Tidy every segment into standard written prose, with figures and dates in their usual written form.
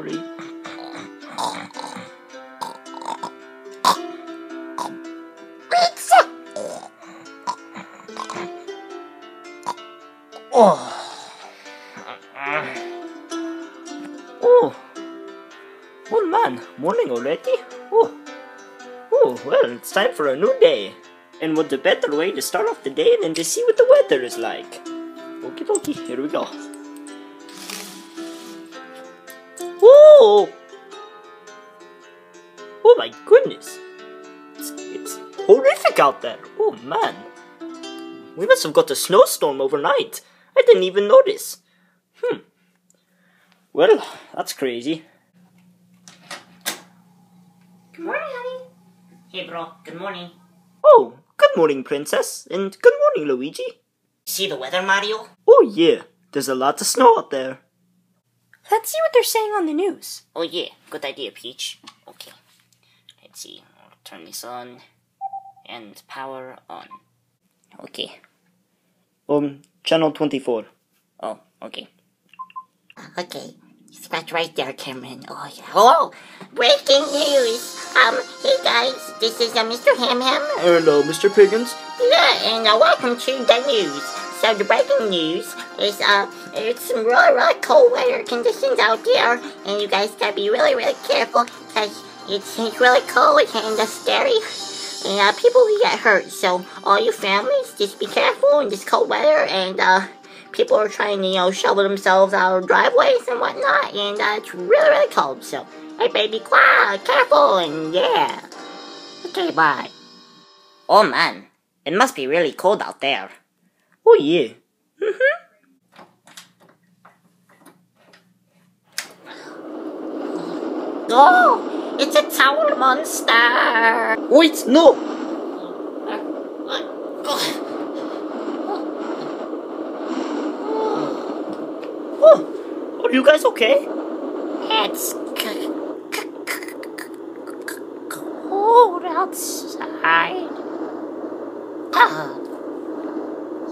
slowly. Oh. Oh. Oh man, morning already? Oh. Oh, well, it's time for a new day. And what the better way to start off the day than to see what the weather is like? Okie dokie, here we go. Whoa! Oh my goodness! It's horrific out there! Oh man! We must have got a snowstorm overnight. I didn't even notice. Well, that's crazy. Good morning, honey. Hey, bro. Good morning. Oh, good morning, Princess. And good morning, Luigi. See the weather, Mario? Oh yeah, there's a lot of snow out there. Let's see what they're saying on the news. Oh, yeah. Good idea, Peach. Okay. Let's see. I'll turn this on. And power on. Okay. Channel 24. Oh, okay. Okay. Scratch right there, Cameron. Oh, yeah. Hello! Breaking news! Hey guys, this is Mr. Ham Ham. Hello, Mr. Piggins. Yeah, and welcome to the news. So the breaking news is, it's some really cold weather conditions out there, and you guys gotta be really careful, because it's really cold and scary, and people will get hurt. So all you families, just be careful in this cold weather, and people are trying to, shovel themselves out of driveways and whatnot, and it's really cold. So hey baby, quiet, careful, and yeah. Okay, bye. Oh man, it must be really cold out there. Oh yeah. Oh, it's a tower monster. Wait, no! Oh, are you guys okay? It's cold outside.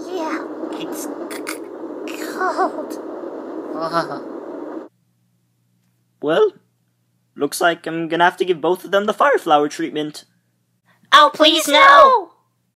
Yeah, it's cold. Well, looks like I'm gonna have to give both of them the fire flower treatment. Oh, please no!